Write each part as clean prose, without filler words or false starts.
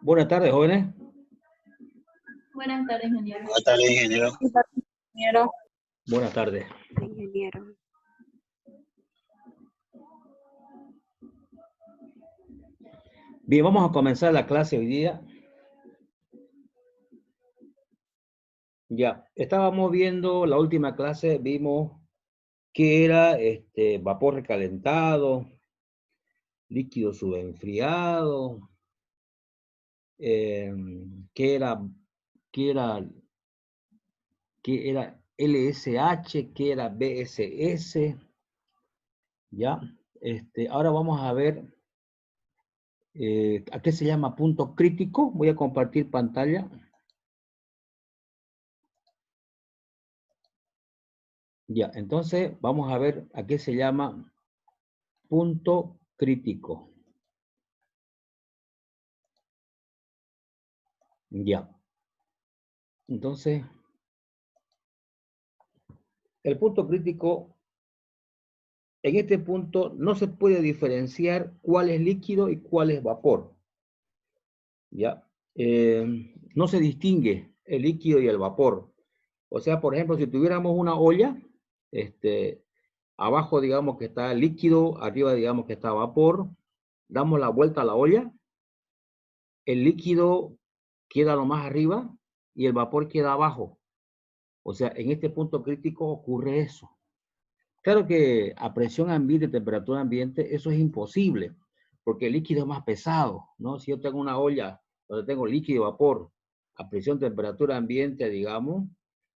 Buenas tardes, jóvenes. Buenas tardes, ingeniero. Buenas tardes, ingeniero. Ingeniero. Buenas tardes. Ingeniero. Bien, vamos a comenzar la clase hoy día. Ya, estábamos viendo la última clase, vimos que era vapor recalentado, líquido subenfriado, que era LSH, que era BSS, ya. Ahora vamos a ver a qué se llama punto crítico. Voy a compartir pantalla. Ya, entonces vamos a ver a qué se llama punto crítico. Ya. Entonces, el punto crítico, en este punto no se puede diferenciar cuál es líquido y cuál es vapor. Ya. No se distingue el líquido y el vapor. O sea, por ejemplo, si tuviéramos una olla, abajo digamos que está líquido, arriba digamos que está vapor, damos la vuelta a la olla, el líquido queda lo más arriba y el vapor queda abajo. O sea, en este punto crítico ocurre eso. Claro que a presión ambiente, temperatura ambiente, eso es imposible, porque el líquido es más pesado, ¿no? Si yo tengo una olla donde tengo líquido y vapor, a presión, temperatura ambiente, digamos,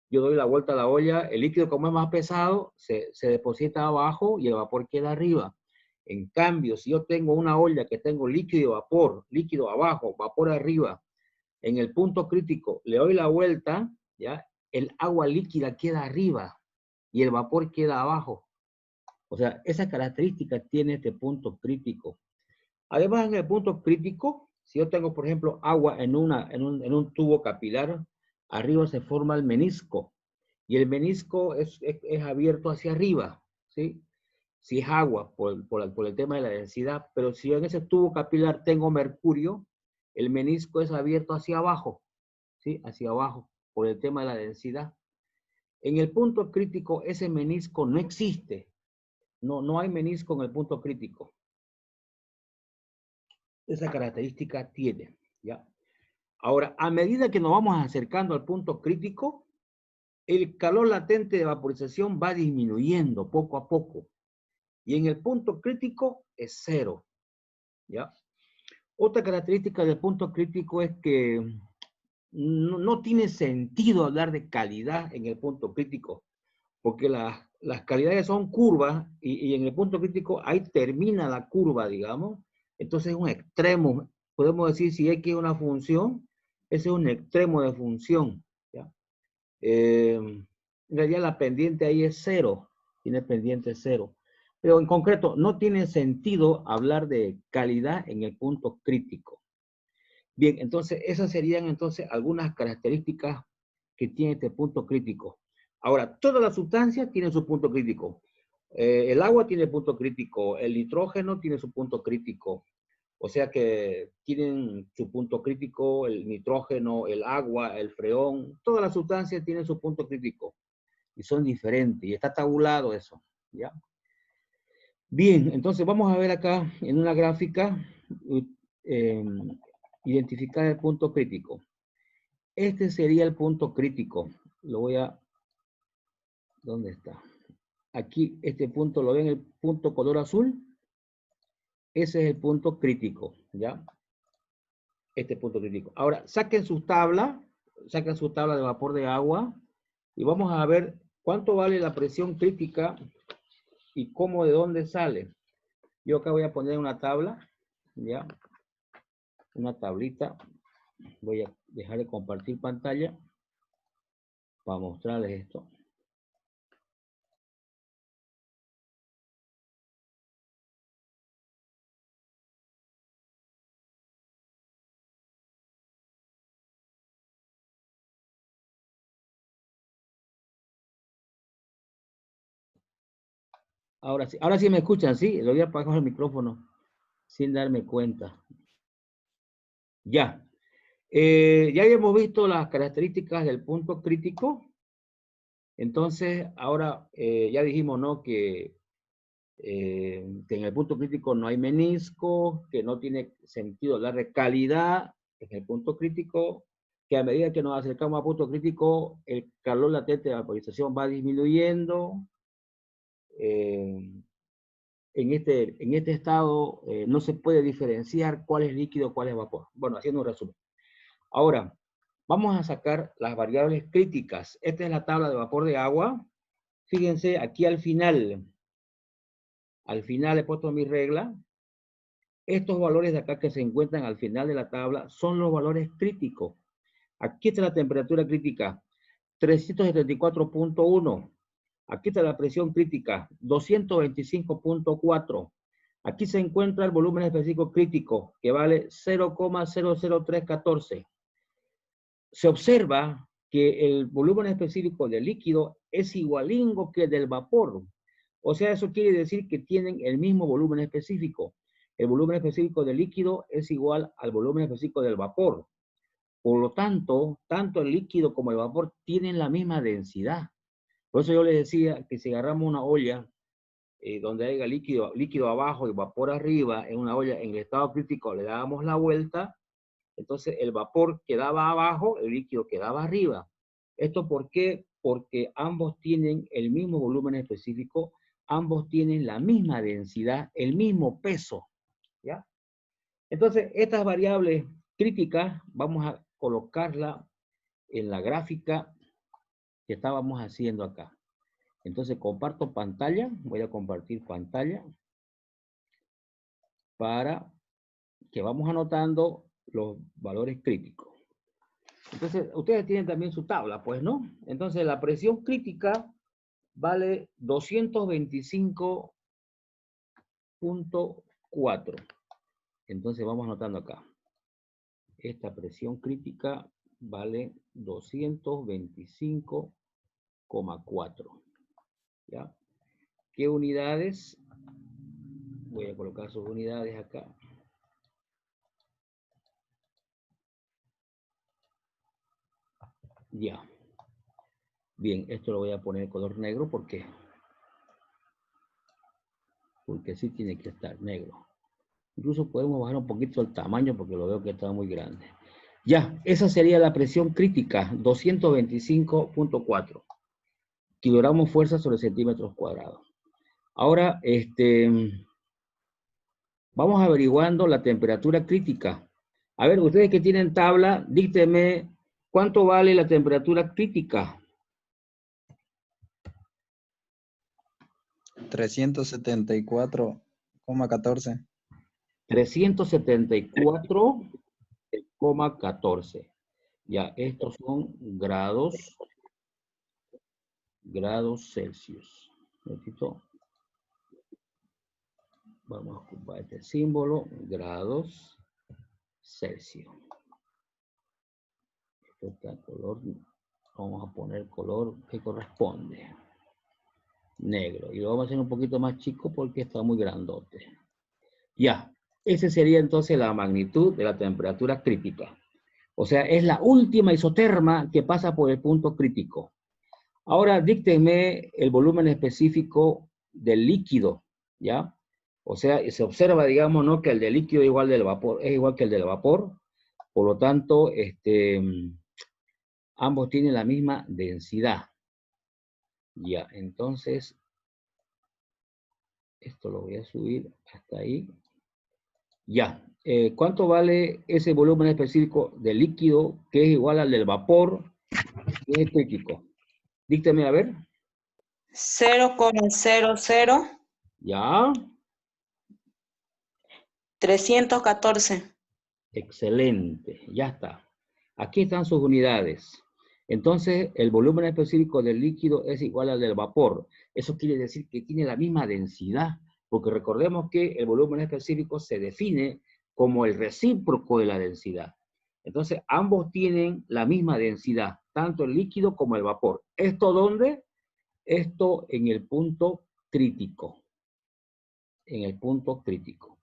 yo doy la vuelta a la olla, el líquido como es más pesado, se deposita abajo y el vapor queda arriba. En cambio, si yo tengo una olla que tengo líquido y vapor, líquido abajo, vapor arriba, en el punto crítico le doy la vuelta, ¿ya? El agua líquida queda arriba y el vapor queda abajo. O sea, esa característica tiene este punto crítico. Además, en el punto crítico, si yo tengo, por ejemplo, agua en un tubo capilar, arriba se forma el menisco. Y el menisco es abierto hacia arriba, ¿sí? Si es agua, por el tema de la densidad. Pero si yo en ese tubo capilar tengo mercurio, el menisco es abierto hacia abajo, ¿sí? Hacia abajo, por el tema de la densidad. En el punto crítico, ese menisco no existe. No hay menisco en el punto crítico. Esa característica tiene, ¿ya? Ahora, a medida que nos vamos acercando al punto crítico, el calor latente de vaporización va disminuyendo poco a poco. Y en el punto crítico es cero, ¿ya? Otra característica del punto crítico es que no tiene sentido hablar de calidad en el punto crítico, porque las calidades son curvas y en el punto crítico ahí termina la curva, digamos. Entonces es un extremo. Podemos decir si X es una función, ese es un extremo de función, ¿ya? En realidad la pendiente ahí es cero, tiene pendiente cero. Pero en concreto, no tiene sentido hablar de calidad en el punto crítico. Bien, entonces esas serían entonces algunas características que tiene este punto crítico. Ahora, todas las sustancias tienen su punto crítico. El agua tiene punto crítico, el nitrógeno tiene su punto crítico. O sea que tienen su punto crítico, el nitrógeno, el agua, el freón, todas las sustancias tienen su punto crítico. Y son diferentes, y está tabulado eso, ¿ya? Bien, entonces vamos a ver acá en una gráfica, identificar el punto crítico. Este sería el punto crítico. Lo voy a... ¿Dónde está? Aquí, este punto, ¿lo ven? El punto color azul. Ese es el punto crítico, ¿ya? Este punto crítico. Ahora, saquen su tabla de vapor de agua y vamos a ver cuánto vale la presión crítica y cómo, de dónde sale. Yo acá voy a poner una tabla, ¿ya? Una tablita. Voy a dejar de compartir pantalla para mostrarles esto. Ahora sí me escuchan, ¿sí? Lo voy a apagar el micrófono sin darme cuenta. Ya. Ya habíamos visto las características del punto crítico. Entonces, ahora ya dijimos, ¿no? Que en el punto crítico no hay menisco, que no tiene sentido darle calidad en el punto crítico, que a medida que nos acercamos al punto crítico, el calor latente de vaporización va disminuyendo. En este estado no se puede diferenciar cuál es líquido, cuál es vapor. Bueno, haciendo un resumen. Ahora, vamos a sacar las variables críticas. Esta es la tabla de vapor de agua. Fíjense, aquí al final he puesto mi regla. Estos valores de acá que se encuentran al final de la tabla son los valores críticos. Aquí está la temperatura crítica, 374.1. Aquí está la presión crítica, 225.4. Aquí se encuentra el volumen específico crítico, que vale 0,00314. Se observa que el volumen específico del líquido es igualingo que el del vapor. O sea, eso quiere decir que tienen el mismo volumen específico. El volumen específico del líquido es igual al volumen específico del vapor. Por lo tanto, tanto el líquido como el vapor tienen la misma densidad. Por eso yo les decía que si agarramos una olla donde haya líquido abajo y vapor arriba, en una olla en el estado crítico le dábamos la vuelta, entonces el vapor quedaba abajo, el líquido quedaba arriba. ¿Esto por qué? Porque ambos tienen el mismo volumen específico, ambos tienen la misma densidad, el mismo peso, ¿ya? Entonces, estas variables críticas vamos a colocarla en la gráfica que estábamos haciendo acá. Entonces, comparto pantalla, voy a compartir pantalla para que vamos anotando los valores críticos. Entonces, ustedes tienen también su tabla, pues, ¿no? Entonces, la presión crítica vale 225.4. Entonces, vamos anotando acá. Esta presión crítica vale 225,4. ¿Ya? ¿Qué unidades? Voy a colocar sus unidades acá. Ya. Bien, esto lo voy a poner color negro porque sí tiene que estar negro. Incluso podemos bajar un poquito el tamaño porque lo veo que está muy grande. Ya, esa sería la presión crítica, 225.4 kilogramos fuerza sobre centímetros cuadrados. Ahora, vamos averiguando la temperatura crítica. A ver, ustedes que tienen tabla, díctenme cuánto vale la temperatura crítica. 374,14. 374,14. Ya, estos son grados Celsius. Vamos a ocupar este símbolo, grados Celsius. Esto está color, vamos a poner color que corresponde. Negro. Y lo vamos a hacer un poquito más chico porque está muy grandote. Ya, esa sería entonces la magnitud de la temperatura crítica. O sea, es la última isoterma que pasa por el punto crítico. Ahora, díctenme el volumen específico del líquido, ¿ya? O sea, se observa, digamos, ¿no? Que el del líquido es igual que el del vapor. Por lo tanto, ambos tienen la misma densidad. Ya, entonces, esto lo voy a subir hasta ahí. Ya, ¿cuánto vale ese volumen específico del líquido que es igual al del vapor y es crítico? Dícteme, a ver. 0,00 Ya. 314. Excelente, ya está. Aquí están sus unidades. Entonces, el volumen específico del líquido es igual al del vapor. Eso quiere decir que tiene la misma densidad, porque recordemos que el volumen específico se define como el recíproco de la densidad. Entonces, ambos tienen la misma densidad, tanto el líquido como el vapor. ¿Esto dónde? Esto en el punto crítico. en el punto crítico.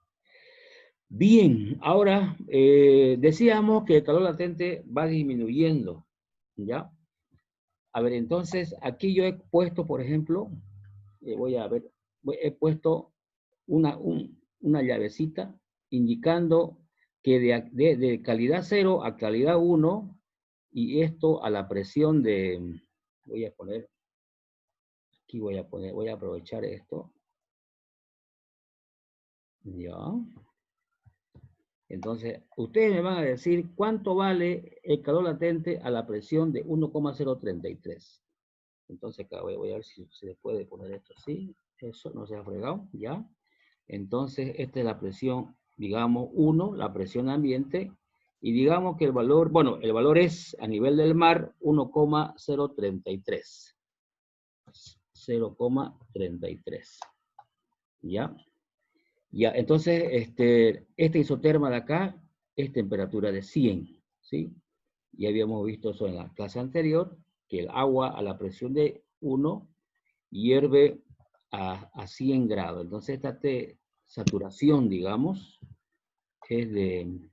Bien, ahora decíamos que el calor latente va disminuyendo, ¿ya? A ver, entonces aquí yo he puesto, por ejemplo, voy a ver, he puesto una llavecita indicando que de calidad 0 a calidad 1, y esto a la presión de, voy a poner, aquí voy a aprovechar esto. Ya. Entonces, ustedes me van a decir cuánto vale el calor latente a la presión de 1,033. Entonces, acá voy a ver si se puede poner esto así. Eso no se ha fregado, ¿ya? Entonces, esta es la presión, digamos, 1, la presión ambiente. Y digamos que el valor, bueno, el valor es a nivel del mar 1,033. 0,33. ¿Ya? Ya, entonces, este isoterma de acá es temperatura de 100, ¿sí? Ya habíamos visto eso en la clase anterior, que el agua a la presión de 1 hierve a 100 grados. Entonces, esta saturación, digamos, es de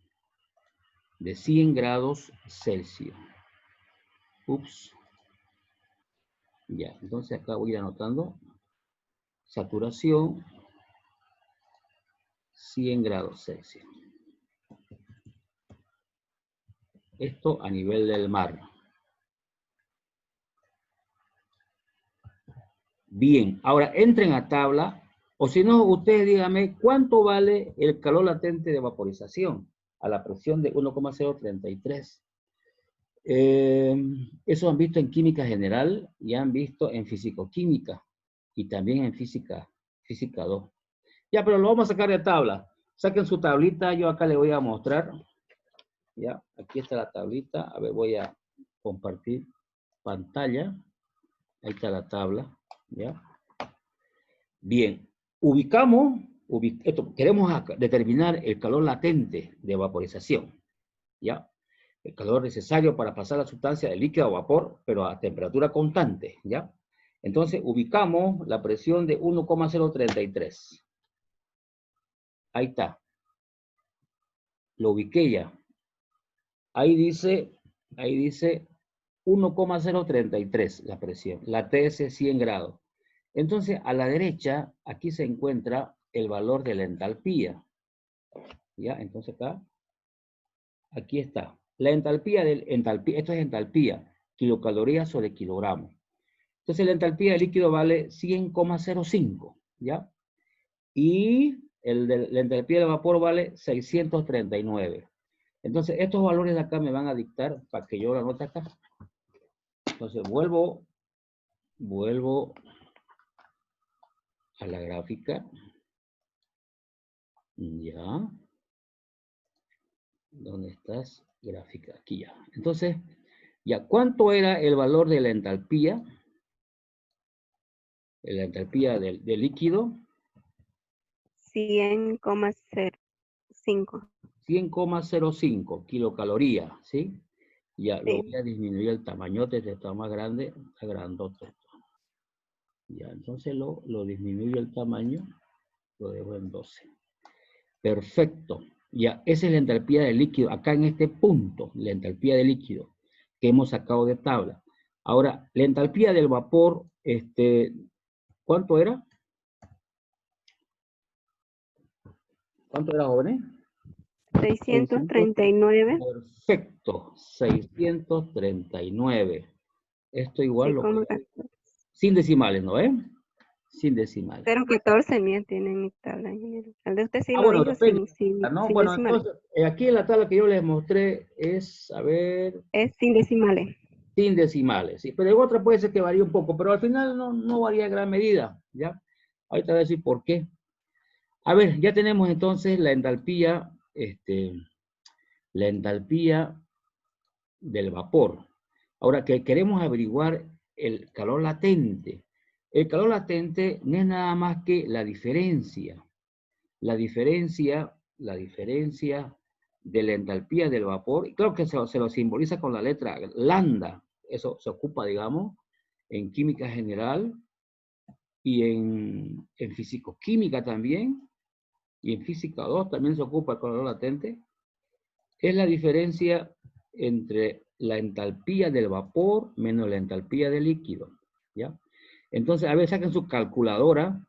100 grados Celsius. Ups. Ya, entonces acá voy anotando saturación 100 grados Celsius. Esto a nivel del mar. Bien, ahora entren a tabla, o si no, ustedes díganme cuánto vale el calor latente de vaporización a la presión de 1,033. Eso han visto en química general y han visto en fisicoquímica y también en física 2. Ya, pero lo vamos a sacar de tabla. Saquen su tablita, yo acá les voy a mostrar. Ya, aquí está la tablita. A ver, voy a compartir pantalla. Ahí está la tabla. ¿Ya? Bien, queremos determinar el calor latente de vaporización. ¿Ya? El calor necesario para pasar la sustancia de líquido a vapor, pero a temperatura constante. ¿Ya? Entonces, ubicamos la presión de 1,033. Ahí está. Lo ubiqué ya. Ahí dice 1,033 la presión, la TS 100 grados. Entonces, a la derecha, aquí se encuentra el valor de la entalpía. ¿Ya? Entonces acá, aquí está. La entalpía esto es entalpía, kilocalorías sobre kilogramo. Entonces, la entalpía del líquido vale 100,05, ¿ya? Y la entalpía del vapor vale 639. Entonces, estos valores de acá me van a dictar para que yo lo anote acá. Entonces, vuelvo a la gráfica. Ya. ¿Dónde estás? Gráfica, aquí ya. Entonces, ya, ¿cuánto era el valor de la entalpía? La entalpía del líquido. 100,05. 100,05 kilocalorías, ¿sí? Ya, lo Sí. voy a disminuir el tamañote, este está más grande, está grandote. Ya, entonces lo disminuyo el tamaño, lo dejo en 12. Perfecto. Ya, esa es la entalpía del líquido, acá en este punto, la entalpía del líquido que hemos sacado de tabla. Ahora, la entalpía del vapor, ¿cuánto era? ¿Cuánto era, jóvenes? 639. Perfecto, 639. Esto igual Sí, lo como voy a... Sin decimales, ¿no ves? Sin decimales. 0,14 mía tiene en mi tabla, ingeniero. El de usted sí lo Bueno, dijo depende, sin ¿no? Bueno, decimales. entonces, aquí en la tabla que yo les mostré es, a ver, Es sin decimales. sin decimales, ¿sí? Pero en otra puede ser que varíe un poco, pero al final no varía en gran medida, ¿ya? Ahorita voy a decir por qué. A ver, ya tenemos entonces la entalpía del vapor. Ahora que queremos averiguar el calor latente. El calor latente no es nada más que la diferencia de la entalpía del vapor. Y claro que se lo simboliza con la letra lambda. Eso se ocupa, digamos, en química general y en fisicoquímica también, y en física 2 también se ocupa el calor latente, es la diferencia entre la entalpía del vapor menos la entalpía del líquido, ¿ya? Entonces, a ver, saquen su calculadora,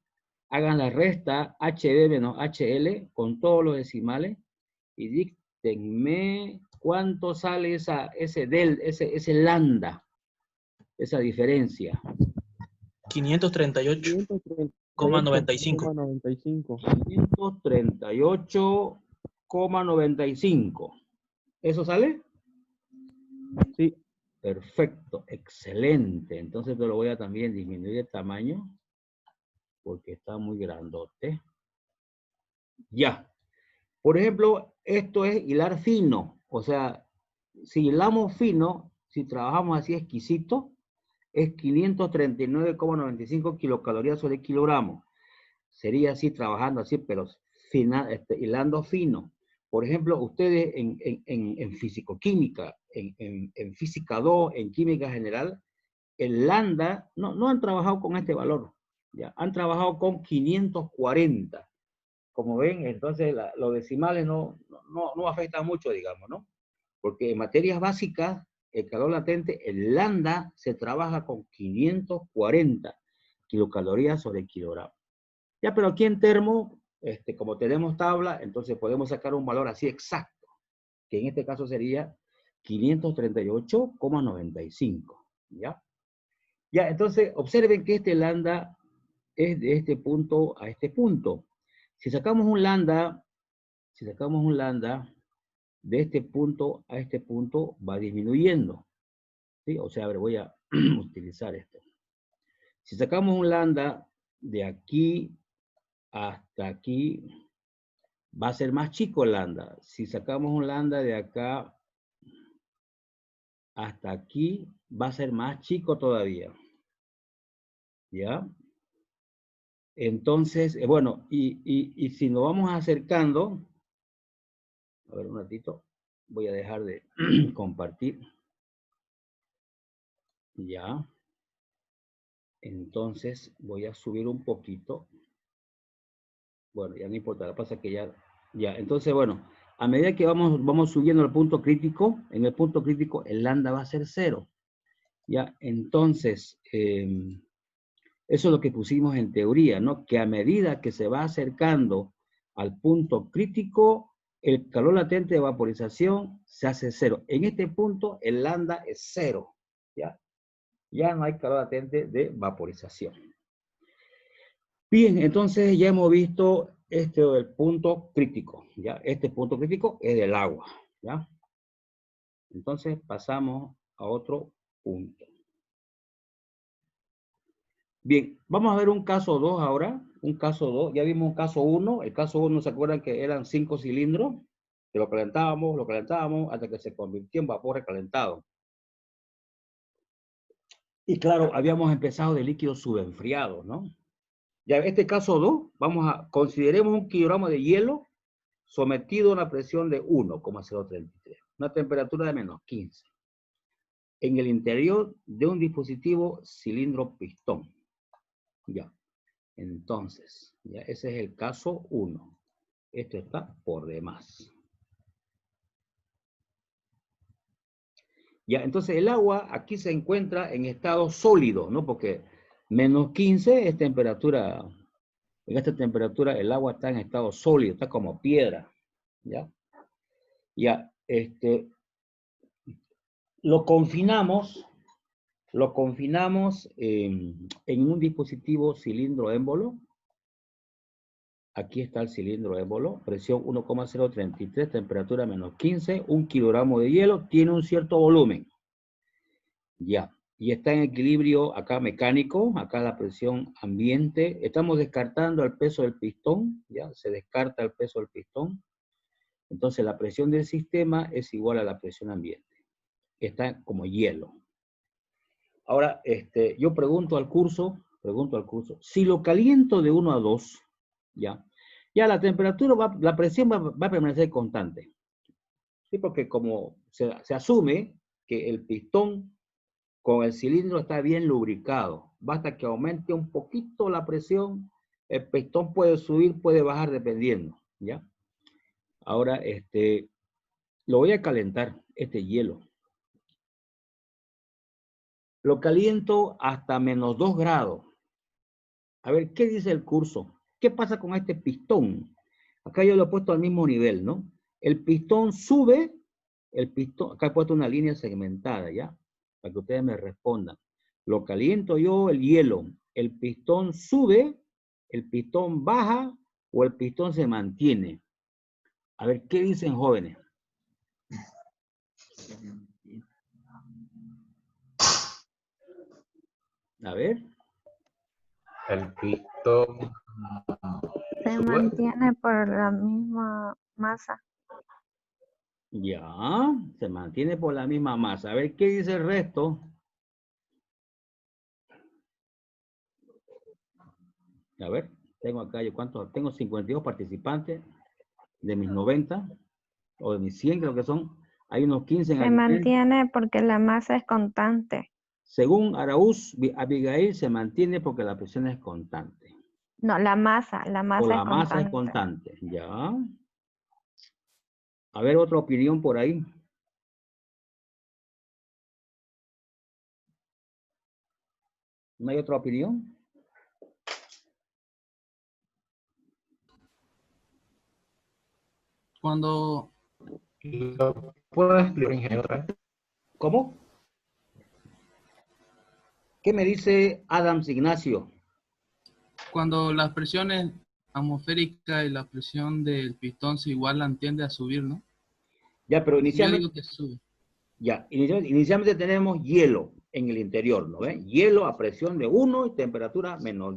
hagan la resta HB menos HL con todos los decimales y díctenme cuánto sale ese lambda, esa diferencia. 538,95. 538,95. ¿Eso sale? Sí. Perfecto, excelente. Entonces te lo voy a también disminuir el tamaño porque está muy grandote. Ya. Por ejemplo, esto es hilar fino. O sea, si hilamos fino, si trabajamos así exquisito, es 539,95 kilocalorías sobre kilogramo. Sería así, trabajando así, pero hilando fino. Por ejemplo, ustedes en fisicoquímica, en física 2, en química general, el lambda, no han trabajado con este valor, ¿ya? Han trabajado con 540. Como ven, entonces los decimales no afectan mucho, digamos, ¿no? Porque en materias básicas, el calor latente, el lambda se trabaja con 540 kilocalorías sobre kilogramo. Ya, pero aquí en termo, como tenemos tabla, entonces podemos sacar un valor así exacto, que en este caso sería 538,95, ¿ya? Ya, entonces observen que este lambda es de este punto a este punto. Si sacamos un lambda de este punto a este punto, va disminuyendo, ¿sí? O sea, a ver, voy a utilizar esto. Si sacamos un lambda de aquí hasta aquí, va a ser más chico el lambda. Si sacamos un lambda de acá hasta aquí, va a ser más chico todavía. ¿Ya? Entonces, bueno, y si nos vamos acercando, a ver un ratito, voy a dejar de compartir. Ya. Entonces, voy a subir un poquito. Bueno, ya no importa, lo que pasa es que ya, entonces, bueno, a medida que vamos subiendo al punto crítico, en el punto crítico el lambda va a ser 0. Ya, entonces, eso es lo que pusimos en teoría, ¿no? Que a medida que se va acercando al punto crítico, el calor latente de vaporización se hace 0. En este punto, el lambda es 0, ¿ya? Ya no hay calor latente de vaporización. Bien, entonces ya hemos visto del punto crítico, ¿ya? Este punto crítico es del agua, ¿ya? Entonces pasamos a otro punto. Bien, vamos a ver un caso 2 ahora. Un caso 2, ya vimos un caso 1. El caso 1, ¿se acuerdan que eran 5 cilindros? Que lo calentábamos hasta que se convirtió en vapor recalentado. Y claro, habíamos empezado de líquido subenfriado, ¿no? Ya en este caso 2, consideremos un kilogramo de hielo sometido a una presión de 1,033, una temperatura de menos 15, en el interior de un dispositivo cilindro-pistón. Ya, entonces, ya ese es el caso 1. Esto está por demás. Ya, entonces el agua aquí se encuentra en estado sólido, ¿no? Porque menos 15 es temperatura, en esta temperatura el agua está en estado sólido, está como piedra, ¿ya? Ya, lo confinamos en un dispositivo cilindro-émbolo. Aquí está el cilindro-émbolo, presión 1,033, temperatura menos 15, 1 kilogramo de hielo, tiene un cierto volumen. Ya, y está en equilibrio acá mecánico, acá la presión ambiente. Estamos descartando el peso del pistón, ya, se descarta el peso del pistón. Entonces la presión del sistema es igual a la presión ambiente. Está como hielo. Ahora, yo pregunto al curso, si lo caliento de 1 a 2, ya la temperatura, la presión va a permanecer constante. ¿Sí? Porque como se asume que el pistón con el cilindro está bien lubricado, basta que aumente un poquito la presión, el pistón puede subir, puede bajar dependiendo, ¿ya? Ahora, lo voy a calentar, este hielo. Lo caliento hasta menos 2 grados. A ver, ¿qué dice el curso? ¿Qué pasa con este pistón? Acá yo lo he puesto al mismo nivel, ¿no? El pistón sube, acá he puesto una línea segmentada, ¿ya? Para que ustedes me respondan. Lo caliento yo, el hielo. ¿El pistón sube, el pistón baja o el pistón se mantiene? A ver, ¿qué dicen jóvenes? A ver. El pistón Se sube. mantiene por la misma masa. Ya, se mantiene por la misma masa. A ver, ¿qué dice el resto? A ver, tengo acá, yo cuántos, tengo 52 participantes de mis 90 o de mis 100 creo que son. Hay unos 15 en Se asistencia. mantiene porque la masa es constante. Según Araúz, Abigail se mantiene porque la presión es constante. No, la masa O es la constante. masa es constante, ya. A ver, otra opinión por ahí. ¿No hay otra opinión? Cuando, ¿Lo puedo explicar, ingeniero, otra vez? ¿Cómo? ¿Qué me dice Adams Ignacio? cuando las presiones atmosféricas y la presión del pistón se igualan, tiende a subir, ¿no? Ya, pero Yo inicialmente, digo que sube. ya, inicialmente tenemos hielo en el interior, ¿no ven? Hielo a presión de 1 y temperatura menos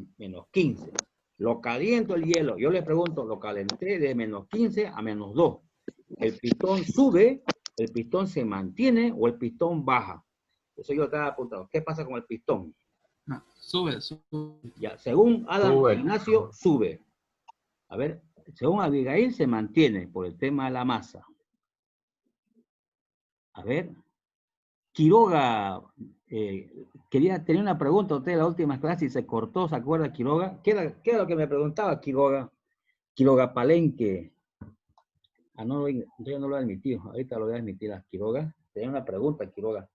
15. Lo caliento el hielo. Yo le pregunto, lo calenté de menos 15 a menos 2. ¿El pistón sube, el pistón se mantiene o el pistón baja? Eso yo estaba apuntando. ¿Qué pasa con el pistón? Ah, sube. Ya, según Adam Sube. Ignacio, sube. A ver, según Abigail, se mantiene por el tema de la masa. A ver, Quiroga, tenía una pregunta a usted en la última clase y se cortó, ¿se acuerda, Quiroga? ¿Qué era lo que me preguntaba Quiroga? Quiroga Palenque. Ah, no, yo no lo he admitido. Ahorita lo voy a admitir a Quiroga. Tenía una pregunta, Quiroga.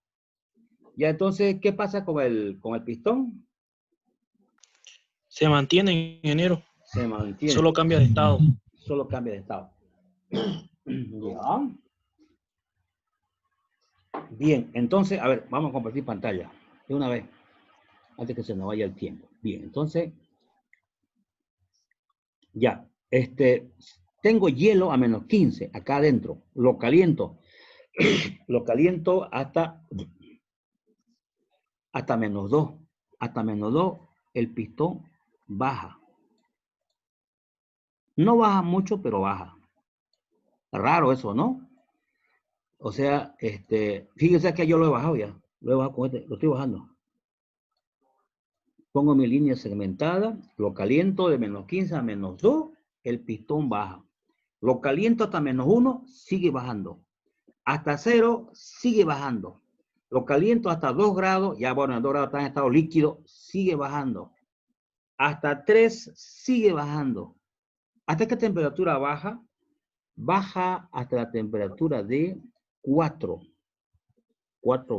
Ya, entonces, ¿qué pasa con el pistón? Se mantiene, ingeniero. Se mantiene. Solo cambia de estado. Solo cambia de estado. Ya. Bien, entonces, a ver, vamos a compartir pantalla de una vez, antes que se nos vaya el tiempo. Bien, entonces, ya, tengo hielo a menos 15 acá adentro, lo caliento hasta menos 2, hasta menos 2 el pistón baja. No baja mucho, pero baja. Raro eso, ¿no? O sea, fíjense que yo lo he bajado ya, lo he bajado con lo estoy bajando. Pongo mi línea segmentada, lo caliento de menos 15 a menos 2, el pistón baja. Lo caliento hasta menos 1, sigue bajando. Hasta 0, sigue bajando. Lo caliento hasta 2 grados, ya bueno, en 2 grados está en estado líquido, sigue bajando. Hasta 3, sigue bajando. ¿Hasta qué temperatura baja? Baja hasta la temperatura de 4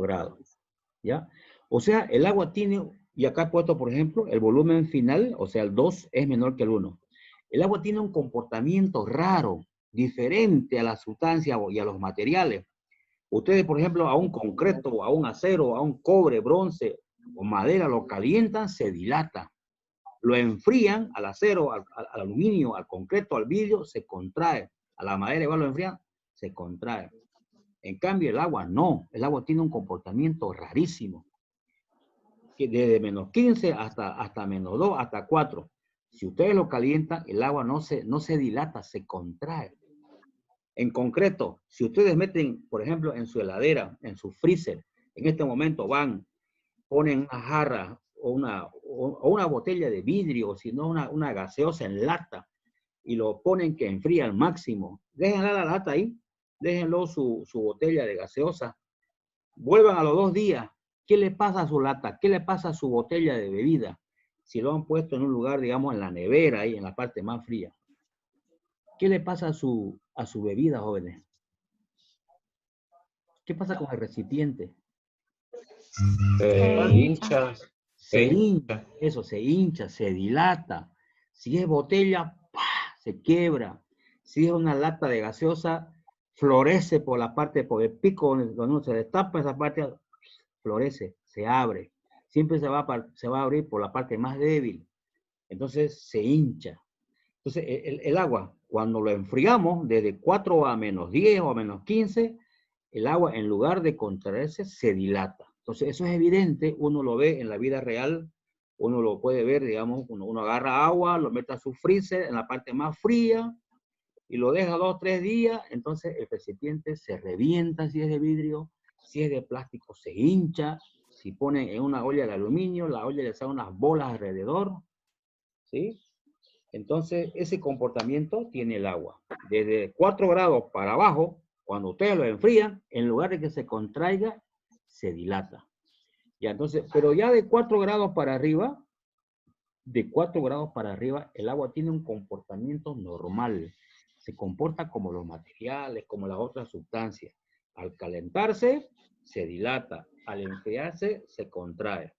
grados. ¿Ya? O sea, el agua tiene, y acá he puesto, por ejemplo, el volumen final, o sea, el 2 es menor que el 1. El agua tiene un comportamiento raro, diferente a la sustancia y a los materiales. Ustedes, por ejemplo, a un concreto, a un acero, a un cobre, bronce o madera, lo calientan, se dilata. Lo enfrían al acero, al aluminio, al concreto, al vidrio, se contrae. A la madera igual lo enfrían, se contrae. En cambio, el agua no. El agua tiene un comportamiento rarísimo. Que desde menos 15 hasta menos 2, hasta 4. Si ustedes lo calientan, el agua no se dilata, se contrae. En concreto, si ustedes meten, por ejemplo, en su heladera, en su freezer, en este momento van, ponen una jarra o una botella de vidrio, o si no una gaseosa en lata, y lo ponen que enfría al máximo. Déjenla la lata ahí, déjenlo su botella de gaseosa. Vuelvan a los 2 días, ¿Qué le pasa a su lata? ¿Qué le pasa a su botella de bebida? Si lo han puesto en un lugar, digamos, en la nevera, ahí en la parte más fría. ¿Qué le pasa a su bebida, jóvenes? ¿Qué pasa con el recipiente? Se hincha. Se hincha, eso, se hincha, se dilata. Si es botella, ¡pah!, se quiebra. Si es una lata de gaseosa, florece por la parte, por el pico donde uno se destapa, esa parte florece, se abre. Siempre se va a abrir por la parte más débil. Entonces se hincha. Entonces el agua, cuando lo enfriamos desde 4 a menos 10 o a menos 15, el agua en lugar de contraerse se dilata. Entonces eso es evidente, uno lo ve en la vida real, uno lo puede ver, digamos, uno agarra agua, lo mete a su freezer en la parte más fría y lo deja 2 o 3 días, entonces el recipiente se revienta si es de vidrio, si es de plástico se hincha, si ponen en una olla de aluminio, la olla le sale unas bolas alrededor, ¿sí? Entonces, ese comportamiento tiene el agua. Desde 4 grados para abajo, cuando ustedes lo enfrían, en lugar de que se contraiga, se dilata. Ya, entonces, pero ya de 4 grados para arriba, el agua tiene un comportamiento normal. Se comporta como los materiales, como las otras sustancias. Al calentarse, se dilata. Al enfriarse, se contrae.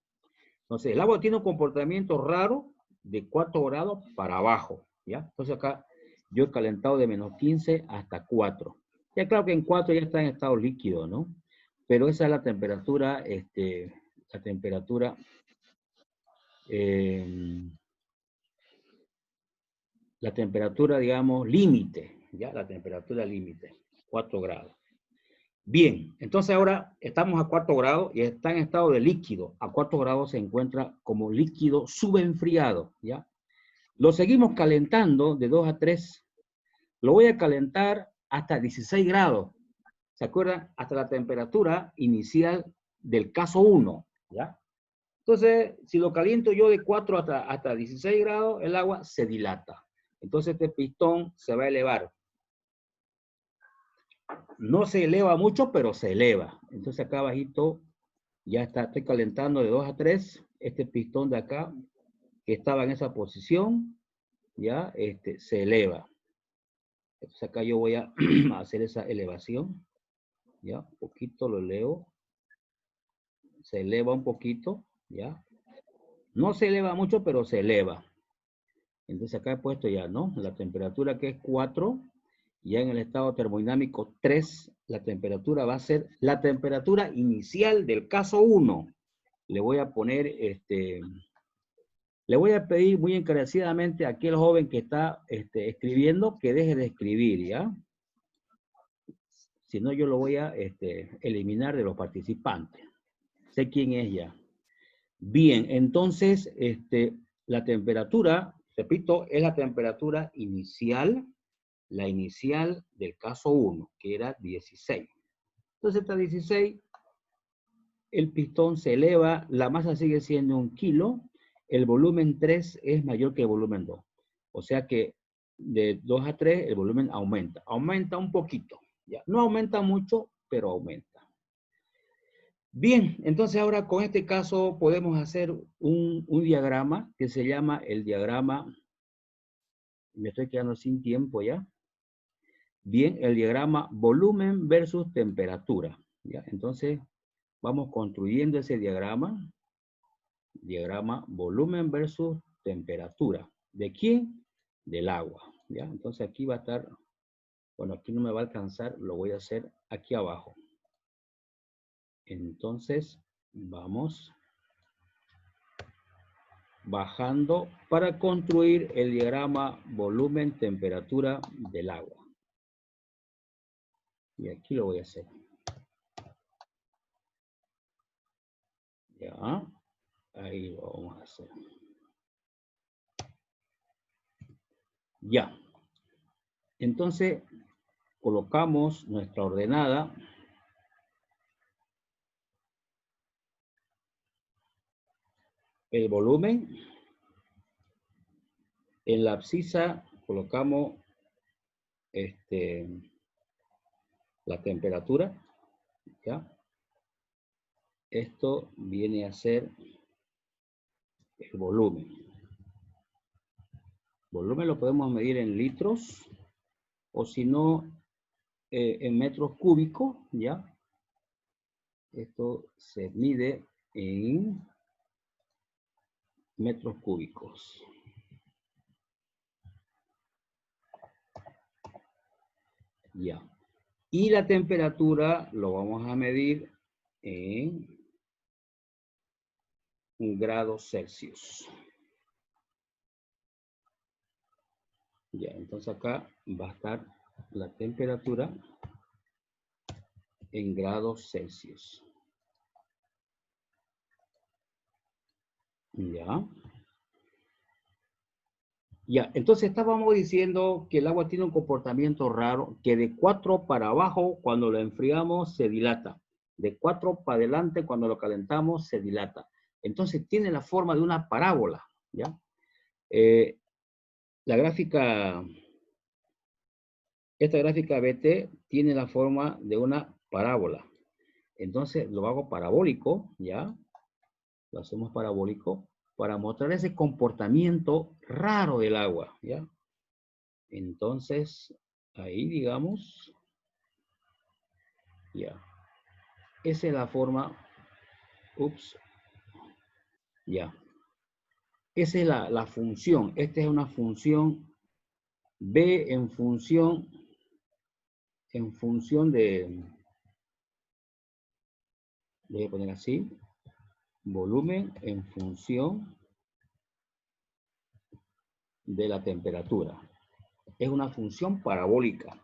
Entonces, el agua tiene un comportamiento raro de 4 grados para abajo, ¿ya? Entonces acá yo he calentado de menos 15 hasta 4. Ya claro que en 4 ya está en estado líquido, ¿no? Pero esa es la temperatura, la temperatura, digamos, límite, ¿ya? La temperatura límite, 4 grados. Bien, entonces ahora estamos a 4 grados y está en estado de líquido. A 4 grados se encuentra como líquido subenfriado, ¿ya? Lo seguimos calentando de 2 a 3. Lo voy a calentar hasta 16 grados. ¿Se acuerdan? Hasta la temperatura inicial del caso 1, ¿ya? Entonces, si lo caliento yo de 4 hasta 16 grados, el agua se dilata. Entonces este pistón se va a elevar. No se eleva mucho, pero se eleva. Entonces acá abajito ya está, estoy calentando de 2 a 3. Este pistón de acá, que estaba en esa posición, ya se eleva. Entonces acá yo voy a hacer esa elevación. Ya, un poquito lo elevo. Se eleva un poquito, ya. No se eleva mucho, pero se eleva. Entonces acá he puesto ya, ¿no? La temperatura que es 4. Ya en el estado termodinámico 3, la temperatura va a ser la temperatura inicial del caso 1. Le voy a poner, le voy a pedir muy encarecidamente a aquel joven que está escribiendo que deje de escribir, ¿ya? Si no, yo lo voy a eliminar de los participantes. Sé quién es ya. Bien, entonces, la temperatura, repito, es la temperatura inicial, la inicial del caso 1, que era 16. Entonces está 16, el pistón se eleva, la masa sigue siendo 1 kilo, el volumen 3 es mayor que el volumen 2. O sea que de 2 a 3 el volumen aumenta. Aumenta un poquito. ¿Ya? No aumenta mucho, pero aumenta. Bien, entonces ahora con este caso podemos hacer un diagrama que se llama el diagrama, me estoy quedando sin tiempo ya. Bien, el diagrama volumen versus temperatura. ¿Ya? Entonces, vamos construyendo ese diagrama. Diagrama volumen versus temperatura. ¿De quién? Del agua. ¿Ya? Entonces aquí va a estar, bueno, aquí no me va a alcanzar, lo voy a hacer aquí abajo. Entonces, vamos bajando para construir el diagrama volumen-temperatura del agua. Y aquí lo voy a hacer. Ya, ahí lo vamos a hacer. Ya. Entonces, colocamos nuestra ordenada. El volumen. En la abscisa colocamos la temperatura. ¿Ya? esto viene a ser el volumen. Volumen lo podemos medir en litros o si no en metros cúbicos, ¿ya? Esto se mide en metros cúbicos. Ya. Y la temperatura lo vamos a medir en grados Celsius. Ya, entonces acá va a estar la temperatura en grados Celsius. Ya. Ya, entonces estábamos diciendo que el agua tiene un comportamiento raro, que de 4 para abajo, cuando lo enfriamos, se dilata. De 4 para adelante, cuando lo calentamos, se dilata. Entonces tiene la forma de una parábola, ¿ya? La gráfica, esta gráfica BT tiene la forma de una parábola. Entonces lo hago parabólico, ¿ya? Lo hacemos parabólico para mostrar ese comportamiento raro del agua, ¿ya? Entonces, ahí digamos, ya. Esa es la forma, ups, ya. Esa es la función. Esta es una función B en función de, voy a poner así, volumen en función de la temperatura. Es una función parabólica,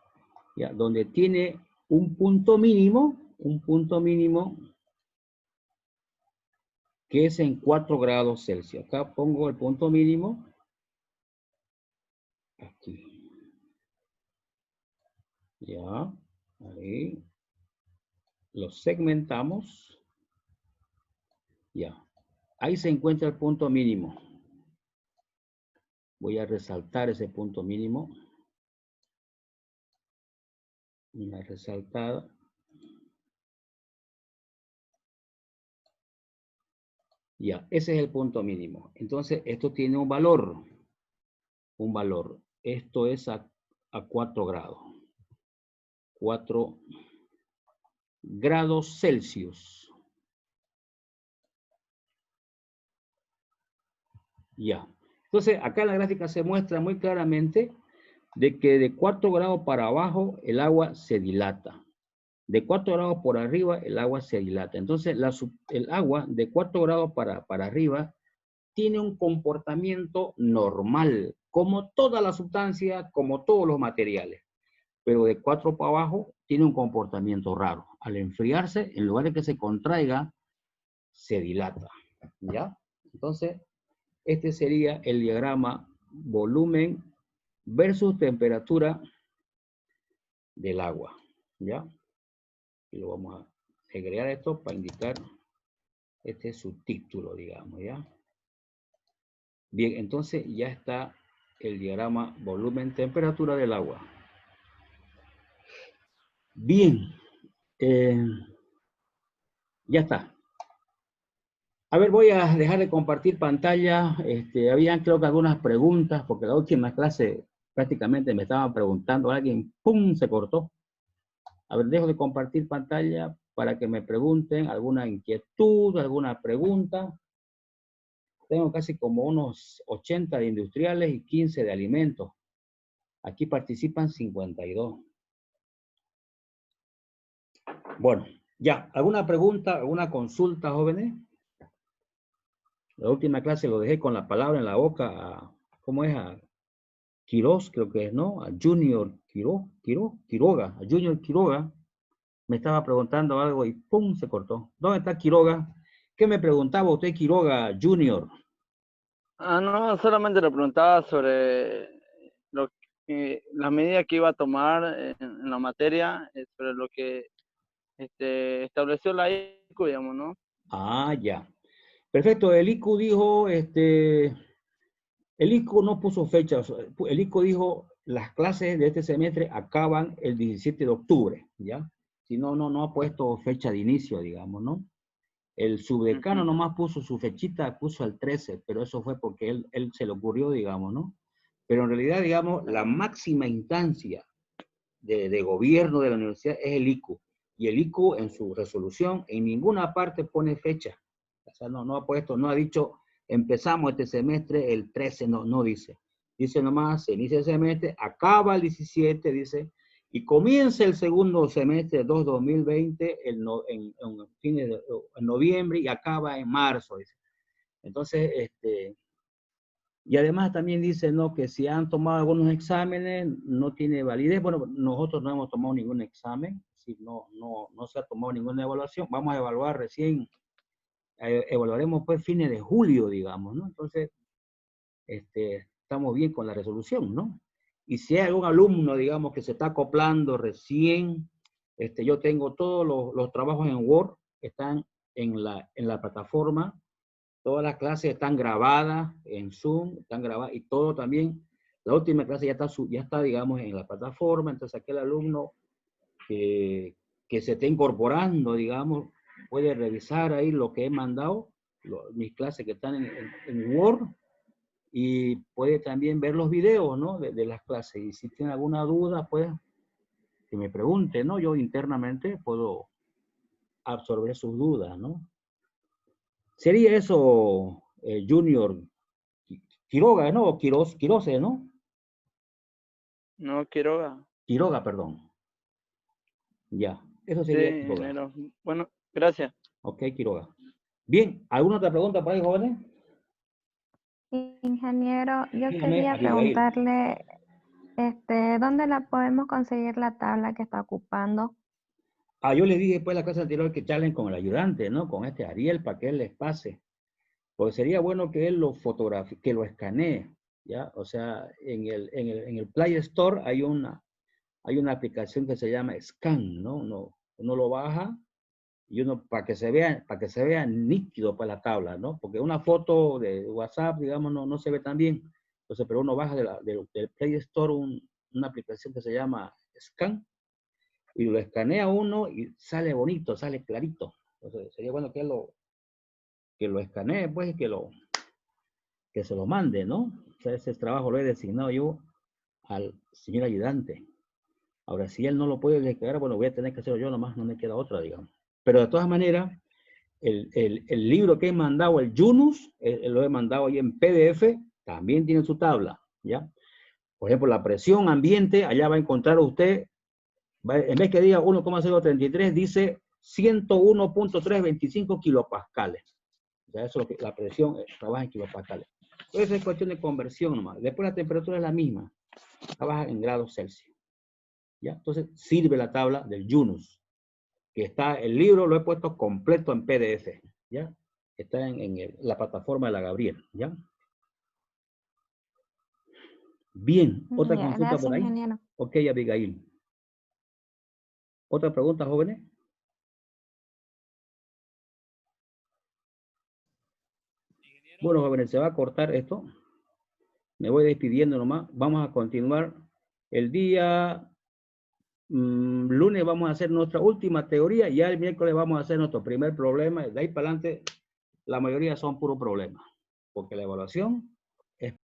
¿ya? Donde tiene un punto mínimo que es en 4 grados Celsius. Acá pongo el punto mínimo. Aquí. Ya, ahí. Lo segmentamos. Ya. Ahí se encuentra el punto mínimo. Voy a resaltar ese punto mínimo. Una resaltada. Ya, ese es el punto mínimo. Entonces, esto tiene un valor. Un valor. Esto es a 4 grados. 4 grados Celsius. Ya. Entonces, acá en la gráfica se muestra muy claramente de que de 4 grados para abajo el agua se dilata. De 4 grados por arriba el agua se dilata. Entonces, el agua de 4 grados para arriba tiene un comportamiento normal, como toda la sustancia, como todos los materiales. Pero de 4 para abajo tiene un comportamiento raro. Al enfriarse, en lugar de que se contraiga, se dilata. ¿Ya? Entonces, este sería el diagrama volumen versus temperatura del agua. ¿Ya? Y lo vamos a agregar esto para indicar este subtítulo, digamos, ¿ya? Bien, entonces ya está el diagrama volumen-temperatura del agua. Bien, ya está. A ver, voy a dejar de compartir pantalla. Habían creo que algunas preguntas, porque la última clase prácticamente me estaban preguntando, alguien, ¡pum!, se cortó. A ver, dejo de compartir pantalla para que me pregunten alguna inquietud, alguna pregunta. Tengo casi como unos 80 de industriales y 15 de alimentos. Aquí participan 52. Bueno, ya. ¿Alguna pregunta, alguna consulta, jóvenes? La última clase lo dejé con la palabra en la boca a, ¿cómo es? A Quiroz, creo que es, ¿no? A Junior Quiroga. A Junior Quiroga. Me estaba preguntando algo y ¡pum!, se cortó. ¿Dónde está Quiroga? ¿Qué me preguntaba usted, Quiroga Junior? No, solamente le preguntaba sobre las medidas que iba a tomar en la materia, sobre lo que estableció la ICU, digamos, ¿no? Ah, ya. Perfecto, el ICU dijo, el ICU no puso fecha, el ICU dijo, las clases de este semestre acaban el 17 de octubre, ¿ya? Si no ha puesto fecha de inicio, digamos, ¿no? El subdecano Ujú. nomás puso su fechita, puso el 13, pero eso fue porque él se le ocurrió, digamos, ¿no? Pero en realidad, digamos, la máxima instancia de gobierno de la universidad es el ICU. Y el ICU en su resolución en ninguna parte pone fecha. O sea, no ha puesto, no ha dicho empezamos este semestre el 13, no dice. Dice nomás, se inicia el semestre, acaba el 17, dice, y comienza el segundo semestre 2020 en noviembre y acaba en marzo, dice. Entonces, y además también dice, ¿no? Que si han tomado algunos exámenes, no tiene validez. Bueno, nosotros no hemos tomado ningún examen, si no se ha tomado ninguna evaluación. Vamos a evaluar recién, evaluaremos pues fines de julio, digamos, ¿no? Entonces, estamos bien con la resolución, ¿no? Y si hay algún alumno, digamos, que se está acoplando recién, yo tengo todos los trabajos en Word, están en la plataforma. Todas las clases están grabadas en Zoom, están grabadas, y todo también, la última clase ya está, digamos, en la plataforma. Entonces aquel alumno que se esté incorporando, digamos, puede revisar ahí lo que he mandado, mis clases que están en Word, y puede también ver los videos, ¿no? De las clases. Y si tiene alguna duda, pues, que me pregunte, ¿no? Yo internamente puedo absorber sus dudas, ¿no? Sería eso, Junior Quiroga, ¿no? Quirose, ¿no? No, Quiroga. Quiroga, perdón. Ya, eso Sí, sería Quiroga. ingeniero. Bueno, gracias. Ok, Quiroga. Bien, ¿alguna otra pregunta por ahí, jóvenes? Ingeniero, yo Dígame, quería Abigail. preguntarle, ¿dónde la podemos conseguir la tabla que está ocupando? Yo les dije después en la clase anterior que charlen con el ayudante, ¿no? Con Ariel, para que él les pase. Porque sería bueno que él lo fotografie, que lo escanee, ¿ya? O sea, en el Play Store hay una aplicación que se llama Scan, ¿no? Uno lo baja y uno, para que se vea nítido para la tabla, ¿no? Porque una foto de WhatsApp, digamos, no se ve tan bien. Entonces, pero uno baja del Play Store una aplicación que se llama Scan, y lo escanea uno y sale bonito, sale clarito. Entonces, sería bueno que lo escanee, pues, y que se lo mande, ¿no? O sea, ese trabajo lo he designado yo al señor ayudante. Ahora, si él no lo puede descargar, bueno, voy a tener que hacerlo yo nomás, no me queda otra, digamos. Pero de todas maneras, el libro que he mandado, el Yunus, lo he mandado ahí en PDF, también tiene su tabla, ¿ya? Por ejemplo, la presión ambiente, allá va a encontrar usted, en vez que diga 1,033, dice 101.325 kilopascales. O sea, eso es lo que la presión trabaja en kilopascales. Entonces es cuestión de conversión nomás. Después la temperatura es la misma, trabaja en grados Celsius. ¿Ya? Entonces sirve la tabla del Yunus, que está, el libro lo he puesto completo en PDF, ¿ya? Está en la plataforma de la Gabriel, ¿ya? Bien, otra Ya, consulta gracias, por ahí. ingeniero. Ok, Abigail. ¿Otra pregunta, jóvenes? Bueno, jóvenes, se va a cortar esto. Me voy despidiendo nomás. Vamos a continuar el día lunes. Vamos a hacer nuestra última teoría. Ya el miércoles vamos a hacer nuestro primer problema. De ahí para adelante, la mayoría son puros problemas. Porque la evaluación